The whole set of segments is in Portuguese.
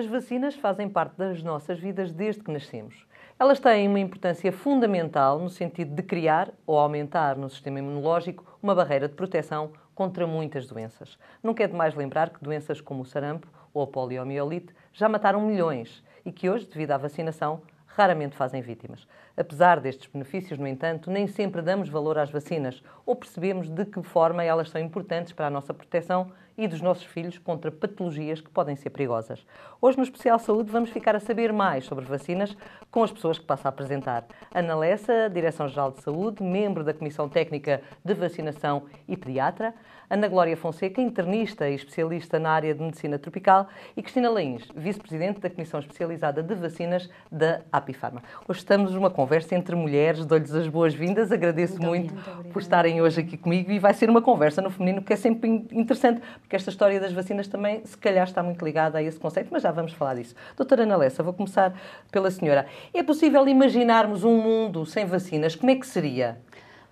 As vacinas fazem parte das nossas vidas desde que nascemos. Elas têm uma importância fundamental no sentido de criar ou aumentar no sistema imunológico uma barreira de proteção contra muitas doenças. Nunca é demais lembrar que doenças como o sarampo ou a poliomielite já mataram milhões e que hoje, devido à vacinação, raramente fazem vítimas. Apesar destes benefícios, no entanto, nem sempre damos valor às vacinas ou percebemos de que forma elas são importantes para a nossa proteção e dos nossos filhos contra patologias que podem ser perigosas. Hoje, no Especial Saúde, vamos ficar a saber mais sobre vacinas com as pessoas que passo a apresentar. Ana Lessa, Direção-Geral de Saúde, membro da Comissão Técnica de Vacinação e pediatra. Ana Glória Fonseca, internista e especialista na área de Medicina Tropical. E Cristina Lains, Vice-Presidente da Comissão Especializada de Vacinas da Apifarma. Hoje estamos numa conversa entre mulheres, dou-lhes as boas-vindas, agradeço muito por estarem hoje aqui comigo e vai ser uma conversa no feminino que é sempre interessante, porque esta história das vacinas também, se calhar, está muito ligada a esse conceito, mas já vamos falar disso. Doutora Ana Lessa, vou começar pela senhora. É possível imaginarmos um mundo sem vacinas? Como é que seria?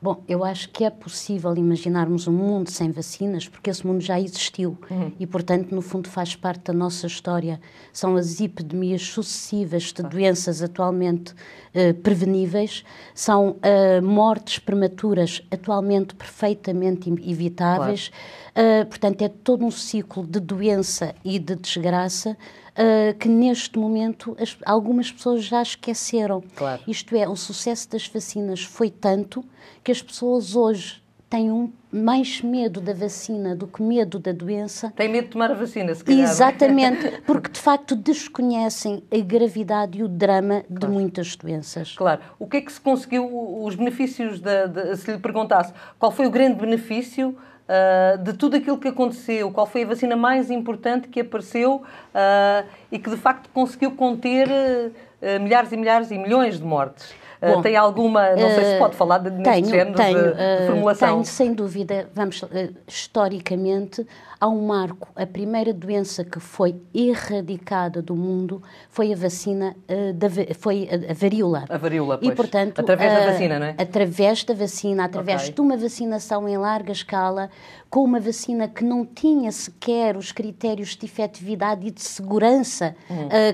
Bom, eu acho que é possível imaginarmos um mundo sem vacinas, porque esse mundo já existiu e, portanto, no fundo faz parte da nossa história. São as epidemias sucessivas de doenças atualmente preveníveis, são mortes prematuras atualmente perfeitamente evitáveis. Claro. Portanto, é todo um ciclo de doença e de desgraça que neste momento algumas pessoas já esqueceram. Claro. Isto é, o sucesso das vacinas foi tanto que as pessoas hoje têm mais medo da vacina do que medo da doença. Têm medo de tomar a vacina, se calhar. Exatamente, porque de facto desconhecem a gravidade e o drama de muitas doenças. Claro. O que é que se conseguiu, os benefícios, se lhe perguntasse qual foi o grande benefício de tudo aquilo que aconteceu, qual foi a vacina mais importante que apareceu e que de facto conseguiu conter milhares e milhares e milhões de mortes? Bom, tem alguma, não sei se pode falar neste género de formulação? Tenho, sem dúvida. Vamos, historicamente, há um marco. A primeira doença que foi erradicada do mundo foi a vacina, foi a varíola. A varíola, pois. E, portanto, através da vacina, não é? Através da vacina, através de uma vacinação em larga escala, com uma vacina que não tinha sequer os critérios de efetividade e de segurança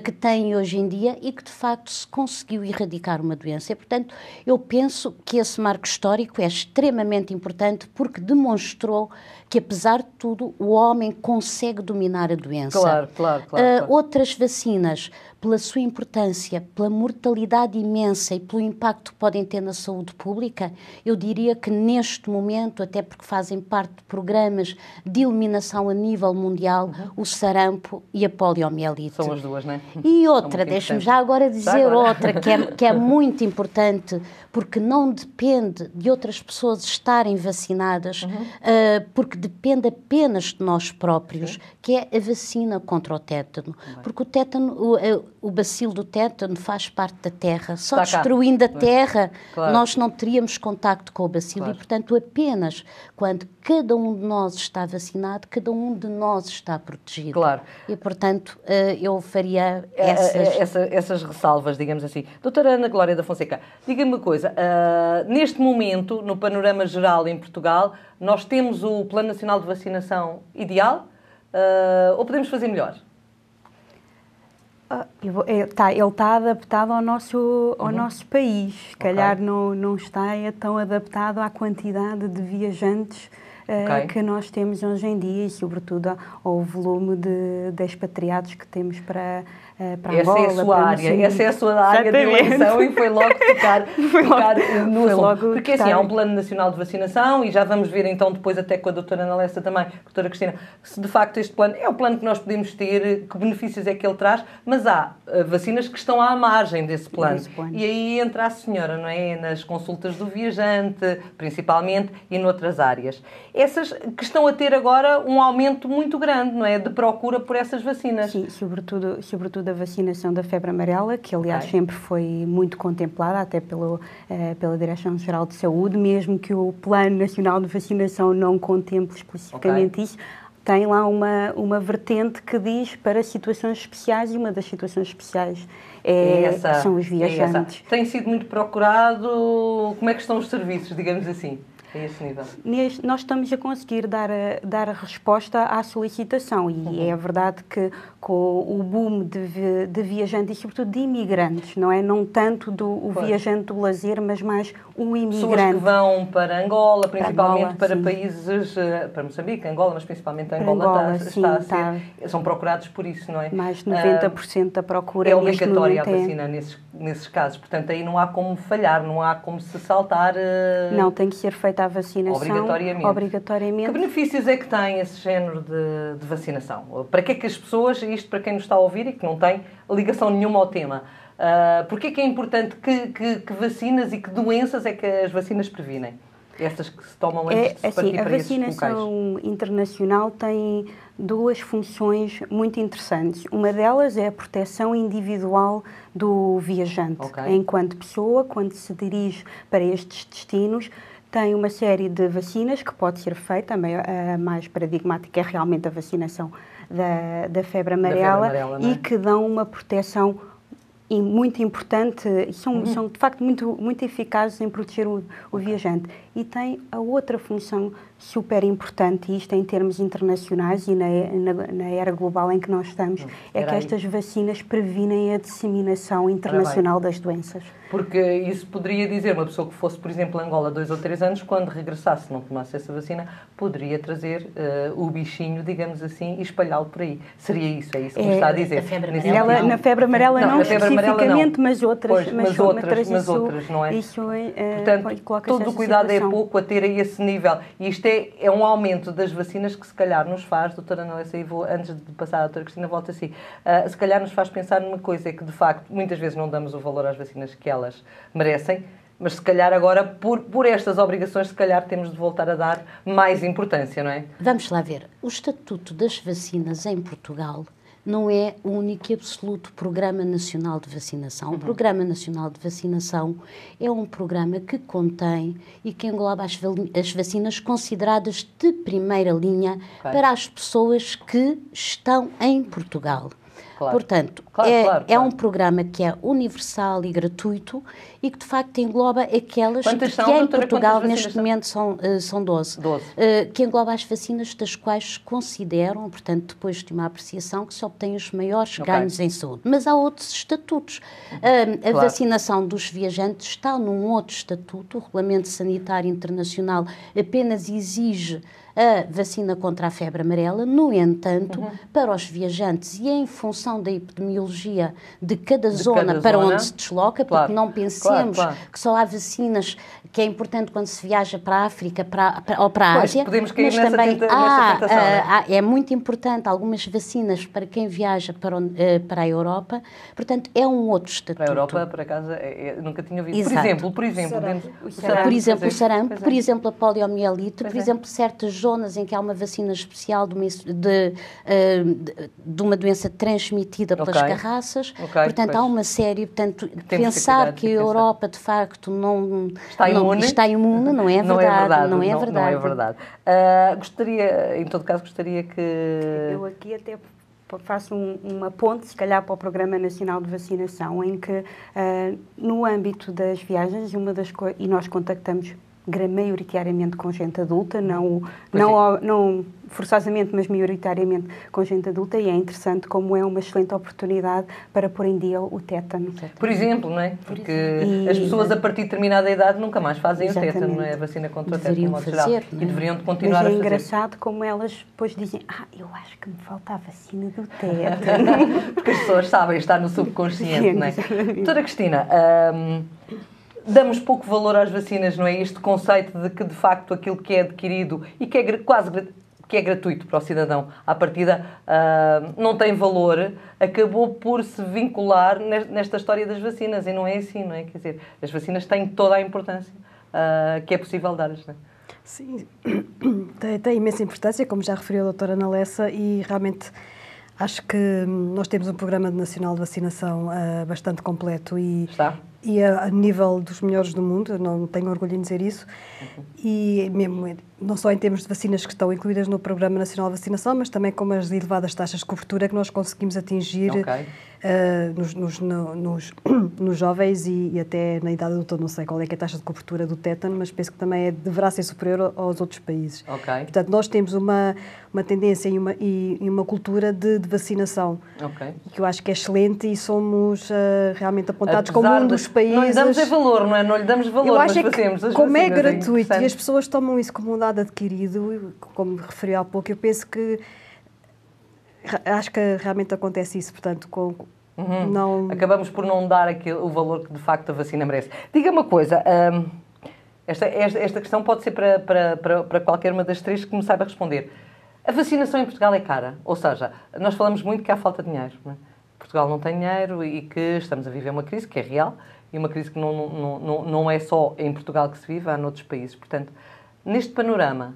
que tem hoje em dia e que, de facto, se conseguiu erradicar uma doença. E, portanto, eu penso que esse marco histórico é extremamente importante porque demonstrou que, apesar de tudo, o homem consegue dominar a doença. Claro. Outras vacinas, pela sua importância, pela mortalidade imensa e pelo impacto que podem ter na saúde pública, eu diria que neste momento, até porque fazem parte de programas de eliminação a nível mundial, o sarampo e a poliomielite. São as duas, não é? E outra, deixe-me já agora dizer outra, que é muito importante, porque não depende de outras pessoas estarem vacinadas, porque depende apenas de nós próprios, que é a vacina contra o tétano. Porque o tétano, o bacilo do tétano faz parte da terra. Só destruindo a terra nós não teríamos contacto com o bacilo e, portanto, apenas quando cada um de nós está vacinado, cada um de nós está protegido. Claro. E, portanto, eu faria essas ressalvas, digamos assim. Doutora Ana Glória da Fonseca, diga-me uma coisa. Neste momento, no panorama geral em Portugal, nós temos o Plano Nacional de Vacinação ideal ou podemos fazer melhor? Ele está adaptado ao nosso país. Se calhar não está tão adaptado à quantidade de viajantes que nós temos hoje em dia e, sobretudo, ao volume de expatriados que temos para Angola. Essa é a sua área de eleição e foi logo tocar no assunto. Porque assim, há um Plano Nacional de Vacinação e já vamos ver então depois até com a doutora Ana Lessa também, doutora Cristina, se de facto este plano é o plano que nós podemos ter, que benefícios é que ele traz, mas há vacinas que estão à margem desse plano. E aí entra a senhora, não é? Nas consultas do viajante, principalmente, e noutras áreas. Essas que estão a ter agora um aumento muito grande, não é? De procura por essas vacinas. Sim, sobretudo a vacinação da febre amarela, que aliás sempre foi muito contemplada, até pela Direção-Geral de Saúde, mesmo que o Plano Nacional de Vacinação não contemple especificamente isso, tem lá uma vertente que diz para situações especiais e uma das situações especiais são os viajantes. Tem sido muito procurado, como é que estão os serviços, digamos assim? A esse nível? Nós estamos a conseguir dar a resposta à solicitação e é verdade que o boom de viajantes e, sobretudo, de imigrantes, não é? Não tanto o viajante do lazer, mas mais o imigrante. Pessoas que vão para Angola, principalmente para sim. países, para Moçambique, Angola, mas principalmente Angola está a ser, são procurados por isso, não é? Mais de 90% da procura é obrigatória a vacina nesses casos, portanto aí não há como falhar, não há como se saltar. Não, tem que ser feita a vacinação obrigatoriamente. Que benefícios é que tem esse género de vacinação? Para que é que as pessoas, isto para quem nos está a ouvir e que não tem ligação nenhuma ao tema, porque é que é importante que vacinas e que doenças é que as vacinas previnem? Essas que se tomam antes de se partir para esses locais. A vacinação internacional tem duas funções muito interessantes. Uma delas é a proteção individual do viajante. Enquanto pessoa, quando se dirige para estes destinos, tem uma série de vacinas que pode ser feita. A mais paradigmática é realmente a vacinação da febre amarela, e que dão uma proteção muito importante, são de facto muito eficazes em proteger o viajante. E tem a outra função super importante, e isto em termos internacionais e na era global em que nós estamos, é que estas vacinas previnem a disseminação internacional das doenças. Porque isso poderia dizer, uma pessoa que fosse, por exemplo, a Angola 2 ou 3 anos, quando regressasse, não tomasse essa vacina, poderia trazer o bichinho, digamos assim, e espalhá-lo por aí. Seria isso, é isso que me está a dizer. Na febre amarela não especificamente, mas outras, não é? Isso portanto, todo o cuidado é pouco a ter a esse nível. E isto é um aumento das vacinas que se calhar nos faz, doutora Ana Lessa, e vou, antes de passar à doutora Cristina, volto assim, se calhar nos faz pensar numa coisa, é que de facto muitas vezes não damos o valor às vacinas que elas merecem, mas se calhar agora, por estas obrigações, se calhar temos de voltar a dar mais importância, não é? Vamos lá ver. O Estatuto das Vacinas em Portugal não é o único e absoluto Programa Nacional de Vacinação. O Programa Nacional de Vacinação é um programa que contém e que engloba as vacinas consideradas de primeira linha para as pessoas que estão em Portugal. Claro. Portanto, é um programa que é universal e gratuito e que, de facto, engloba aquelas que em Portugal, neste momento, são 12. Que engloba as vacinas das quais se consideram, portanto, depois de uma apreciação, que se obtêm os maiores ganhos em saúde. Mas há outros estatutos. A vacinação dos viajantes está num outro estatuto. O Regulamento Sanitário Internacional apenas exige a vacina contra a febre amarela. No entanto, para os viajantes e em função da epidemiologia de cada zona para onde se desloca, porque não pensemos que só há vacinas, que é importante quando se viaja para a África ou para a Ásia, podemos cair mas também nessa tentação, é muito importante algumas vacinas para quem viaja para a Europa. Portanto, é um outro estatuto. Para a Europa, por acaso, nunca tinha ouvido. Por exemplo, o sarampo, por exemplo, a poliomielite, por exemplo, certas zonas em que há uma vacina especial de uma doença transmitida pelas carraças. Portanto, há uma série. Portanto, pensar que a Europa, de facto, não está imune, não é verdade. Não é verdade. Gostaria, em todo caso, que... Eu aqui até faço uma ponte, se calhar, para o Programa Nacional de Vacinação, em que, no âmbito das viagens, e nós contactamos maioritariamente com gente adulta, não forçosamente, mas maioritariamente com gente adulta, e é interessante como é uma excelente oportunidade para pôr em dia o tétano. Por exemplo, não é? Porque as pessoas a partir de determinada idade nunca mais fazem o tétano, não é? A vacina contra o tétano, de modo geral. E deveriam continuar a fazer. Mas é engraçado como elas depois dizem: eu acho que me falta a vacina do tétano. Porque as pessoas sabem, está no subconsciente, não é? Doutora Cristina, damos pouco valor às vacinas, não é? Este conceito de que, de facto, aquilo que é adquirido e que é gratuito para o cidadão, à partida, não tem valor, acabou por se vincular nesta história das vacinas. E não é assim, não é? Quer dizer, as vacinas têm toda a importância que é possível dar-lhes, não é? Sim, tem imensa importância, como já referiu a doutora Ana Lessa, e realmente acho que nós temos um programa nacional de vacinação bastante completo e a nível dos melhores do mundo, eu não tenho orgulho em dizer isso, e mesmo não só em termos de vacinas que estão incluídas no Programa Nacional de Vacinação, mas também com as elevadas taxas de cobertura que nós conseguimos atingir nos jovens e até na idade adulta. Não sei qual é que é a taxa de cobertura do tétano, mas penso que também deverá ser superior aos outros países. Portanto, nós temos uma tendência e uma cultura de vacinação, que eu acho que é excelente, e somos realmente apontados como um dos países... Não lhe damos valor, não é? Não lhe damos valor, eu acho mas fazemos as como vacinas, é gratuito e as pessoas tomam isso como um dado adquirido, como referi há pouco, eu penso que... Acho que realmente acontece isso, portanto, não... Acabamos por não dar o valor que de facto a vacina merece. Diga uma coisa, esta questão pode ser para qualquer uma das três que me saiba responder. A vacinação em Portugal é cara, ou seja, nós falamos muito que há falta de dinheiro, não é? Portugal não tem dinheiro e que estamos a viver uma crise que é real e uma crise que não é só em Portugal que se vive, há noutros países. Portanto, neste panorama,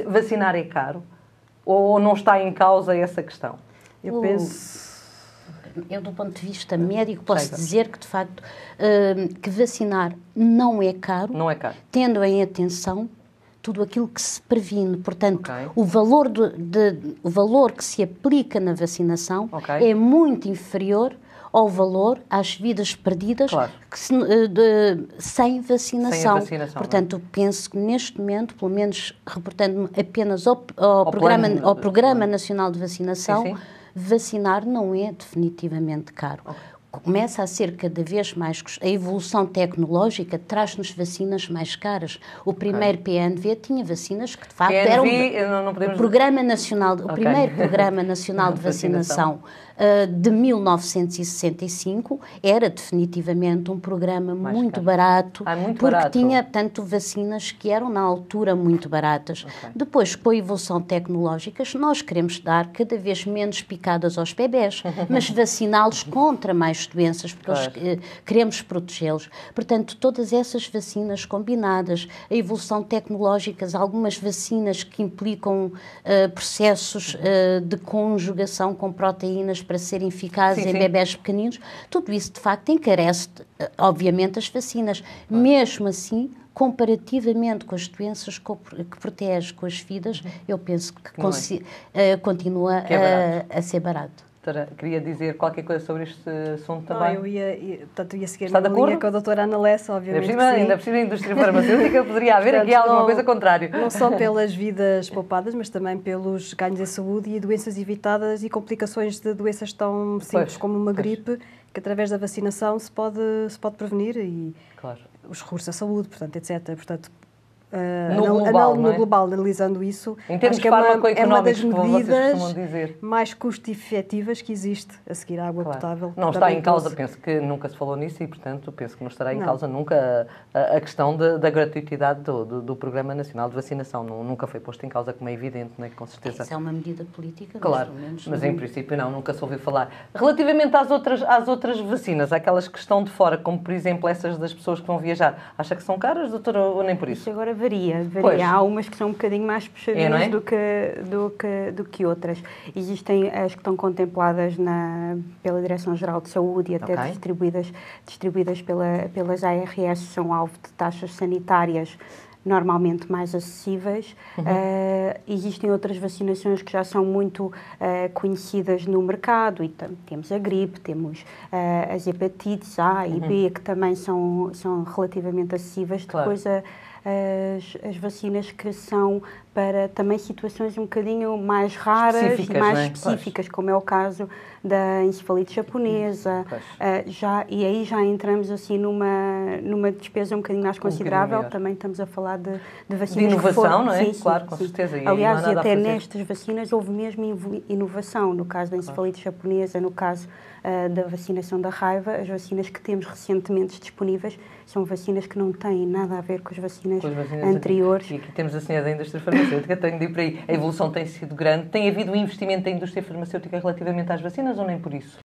vacinar é caro ou não está em causa essa questão? Eu penso... Eu, do ponto de vista médico, posso dizer que, de facto, que vacinar não é caro, tendo em atenção tudo aquilo que se previne. Portanto, o valor que se aplica na vacinação é muito inferior ao valor, às vidas perdidas sem vacinação. Portanto, penso que neste momento, pelo menos reportando-me apenas ao Programa Nacional de Vacinação, vacinar não é definitivamente caro. Começa a ser cada vez mais... A evolução tecnológica traz-nos vacinas mais caras. O primeiro PNV tinha vacinas que, de facto, eram... O Programa Nacional, o primeiro Programa Nacional de Vacinação de 1965 era definitivamente um programa muito barato, porque tinha, tanto vacinas que eram, na altura, muito baratas. Depois, com a evolução tecnológica, nós queremos dar cada vez menos picadas aos bebés, mas vaciná-los contra mais doenças, porque queremos protegê-los. Portanto, todas essas vacinas combinadas, a evolução tecnológica, algumas vacinas que implicam processos de conjugação com proteínas para serem eficazes em bebés pequeninos, tudo isso, de facto, encarece, obviamente, as vacinas. Mesmo assim, comparativamente com as doenças que protege com as vidas, eu penso que continua a ser barato. Doutora, queria dizer qualquer coisa sobre este assunto também? Eu ia seguir na linha com a doutora Ana Lessa, obviamente. Ainda por cima da indústria farmacêutica poderia haver aqui alguma coisa contrária. Não só pelas vidas poupadas, mas também pelos ganhos em saúde e doenças evitadas e complicações de doenças tão simples como uma gripe, que através da vacinação se pode prevenir, e os recursos à saúde, portanto, etc. Portanto, no global, analisando isso, em termos acho que é uma das medidas mais custo-efetivas que existe a seguir à água potável. Não está em causa, penso que nunca se falou nisso e, portanto, penso que não estará em causa nunca a questão da gratuitidade do Programa Nacional de Vacinação. Nunca foi posto em causa, como é evidente, não é? Com certeza. Isso é uma medida política, claro, mas em princípio nunca se ouviu falar. Relativamente às outras vacinas, aquelas que estão de fora, como por exemplo essas das pessoas que vão viajar, acha que são caras, doutora, ou nem por isso? Agora varia. Há umas que são um bocadinho mais puxadinhas do que outras. Existem as que estão contempladas pela Direção-Geral de Saúde e até distribuídas pelas ARS, são alvo de taxas sanitárias normalmente mais acessíveis. Existem outras vacinações que já são muito conhecidas no mercado, e temos a gripe, temos as hepatites A e B, que também são relativamente acessíveis. Depois as vacinas que são para também situações um bocadinho mais raras e mais específicas, como é o caso da encefalite japonesa. E aí já entramos assim numa despesa um bocadinho mais considerável. Também estamos a falar de vacinas de inovação, não é? Sim, claro, com certeza. Aliás, e até nestas vacinas houve mesmo inovação. No caso da encefalite japonesa, no caso da vacinação da raiva, as vacinas que temos recentemente disponíveis são vacinas que não têm nada a ver com as vacinas anteriores. E aqui temos a senhora da indústria farmacêutica, tenho de ir por aí. A evolução tem sido grande. Tem havido um investimento da indústria farmacêutica relativamente às vacinas ou nem por isso?